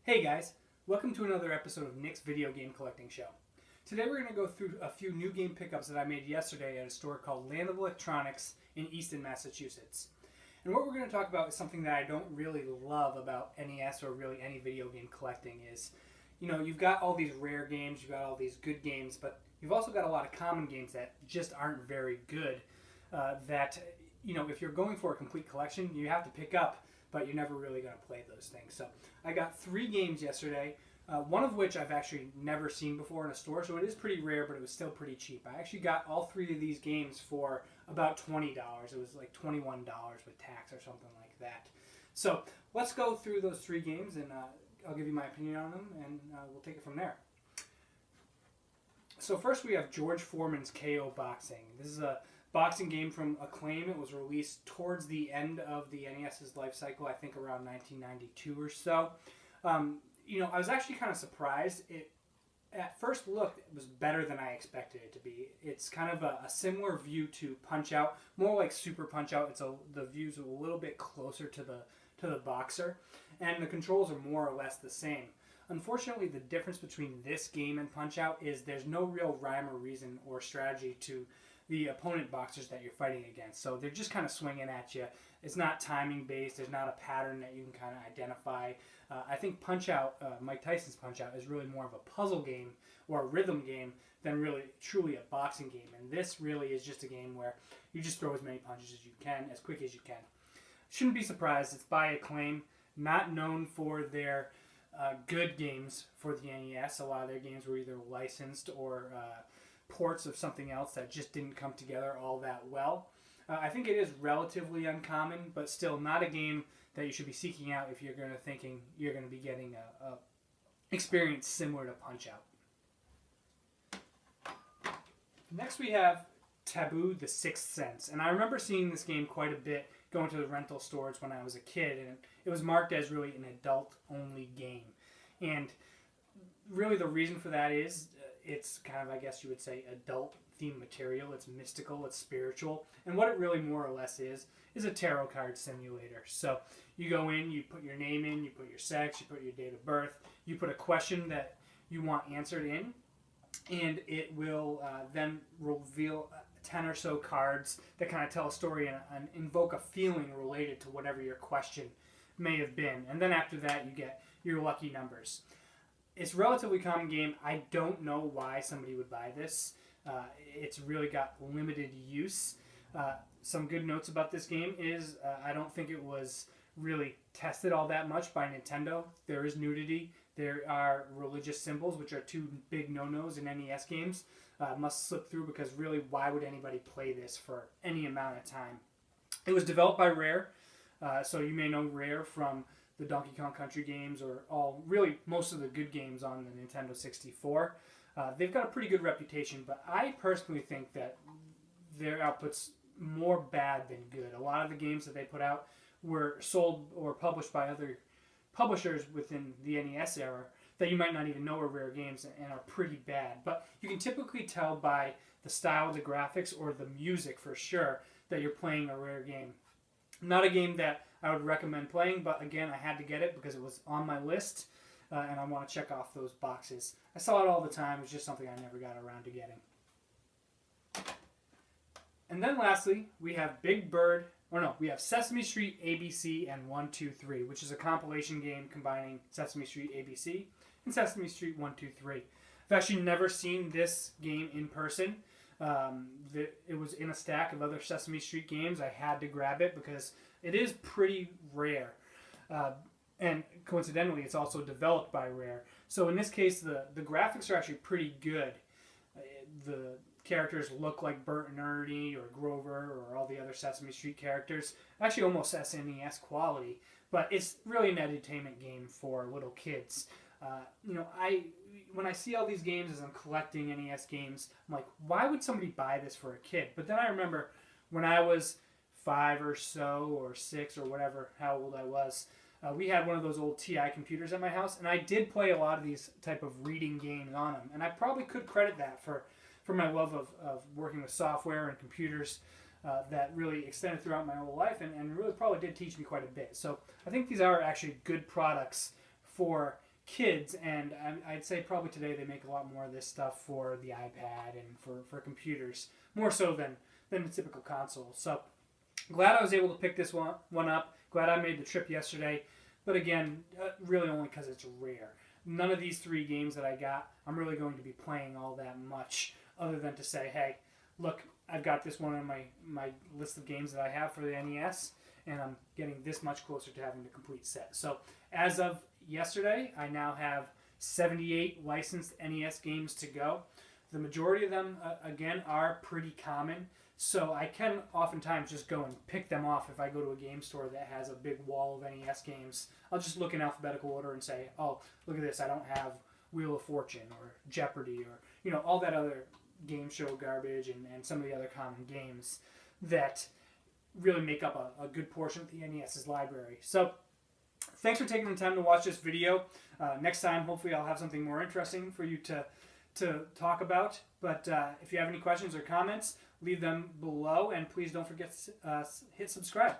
Hey guys, welcome to another episode of Nick's Video Game Collecting Show. Today we're going to go through a few new game pickups that I made yesterday at a store called Land of Electronics in Easton, Massachusetts. And what we're going to talk about is something that I don't really love about NES or really any video game collecting is, you've got all these rare games, you've got all these good games, but you've also got a lot of common games that just aren't very good if you're going for a complete collection, you have to pick up, but you're never really going to play those things. So I got 3 games yesterday, one of which I've actually never seen before in a store, so it is pretty rare, but it was still pretty cheap. I actually got all 3 of these games for about $20. It was like $21 with tax or something like that. So let's go through those 3 games, and I'll give you my opinion on them, and we'll take it from there. So first we have George Foreman's KO Boxing. This is a boxing game from Acclaim. It was released towards the end of the NES's life cycle, I think around 1992 or so. I was actually kind of surprised. At first look, it was better than I expected it to be. It's kind of a similar view to Punch-Out, more like Super Punch-Out. The view's a little bit closer to the boxer, and the controls are more or less the same. Unfortunately, the difference between this game and Punch-Out is there's no real rhyme or reason or strategy to the opponent boxers that you're fighting against. So they're just kind of swinging at you. It's not timing based. There's not a pattern that you can kind of identify. I think Punch-Out, Mike Tyson's Punch-Out, is really more of a puzzle game or a rhythm game than really truly a boxing game. And this really is just a game where you just throw as many punches as you can, as quick as you can. Shouldn't be surprised. It's by Acclaim, not known for their good games for the NES. A lot of their games were either licensed or ports of something else that just didn't come together all that well. I think it is relatively uncommon, but still not a game that you should be seeking out if you're thinking you're going to be getting a experience similar to Punch-Out. Next we have Taboo, The Sixth Sense. And I remember seeing this game quite a bit going to the rental stores when I was a kid, and it was marked as really an adult-only game. And really the reason for that is it's kind of, I guess you would say, adult-themed material. It's mystical, it's spiritual, and what it really more or less is a tarot card simulator. So you go in, you put your name in, you put your sex, you put your date of birth, you put a question that you want answered in, and it will then reveal 10 or so cards that kind of tell a story and invoke a feeling related to whatever your question may have been. And then after that, you get your lucky numbers. It's a relatively common game. I don't know why somebody would buy this. It's really got limited use. Some good notes about this game is I don't think it was really tested all that much by Nintendo. There is nudity. There are religious symbols, which are 2 big no-nos in NES games. Must slip through because really, why would anybody play this for any amount of time? It was developed by Rare, so you may know Rare from the Donkey Kong Country games or most of the good games on the Nintendo 64. They've got a pretty good reputation, but I personally think that their output's more bad than good. A lot of the games that they put out were sold or published by other publishers within the NES era that you might not even know are Rare games and are pretty bad. But you can typically tell by the style of the graphics or the music for sure that you're playing a Rare game. Not a game that I would recommend playing, but again, I had to get it because it was on my list, and I want to check off those boxes. I saw it all the time. It was just something I never got around to getting. And then lastly, we have we have Sesame Street ABC and 1, 2, 3, which is a compilation game combining Sesame Street ABC and Sesame Street 1, 2, 3. I've actually never seen this game in person. It was in a stack of other Sesame Street games. I had to grab it because it is pretty rare. And coincidentally, it's also developed by Rare. So in this case, the graphics are actually pretty good. The characters look like Bert and Ernie or Grover or all the other Sesame Street characters. Actually almost SNES quality. But it's really an entertainment game for little kids. When I see all these games as I'm collecting NES games, I'm like, why would somebody buy this for a kid? But then I remember when I was 5 or so, or 6 or whatever, how old I was, we had one of those old TI computers at my house, and I did play a lot of these type of reading games on them. And I probably could credit that for my love of working with software and computers that really extended throughout my whole life and really probably did teach me quite a bit. So I think these are actually good products for kids, and I'd say probably today they make a lot more of this stuff for the iPad and for computers, more so than the typical console. So glad I was able to pick this one up. Glad I made the trip yesterday, but again, really only because it's rare. None of these 3 games that I got, I'm really going to be playing all that much, other than to say, hey, look, I've got this one on my list of games that I have for the NES, and I'm getting this much closer to having the complete set. So as of yesterday, I now have 78 licensed NES games to go. The majority of them, again, are pretty common, so I can oftentimes just go and pick them off if I go to a game store that has a big wall of NES games. I'll just look in alphabetical order and say, oh, look at this, I don't have Wheel of Fortune or Jeopardy or, all that other game show garbage and some of the other common games that really make up a good portion of the NES's library. So thanks for taking the time to watch this video. Next time, hopefully I'll have something more interesting for you to talk about. But if you have any questions or comments, leave them below, and please don't forget to hit subscribe.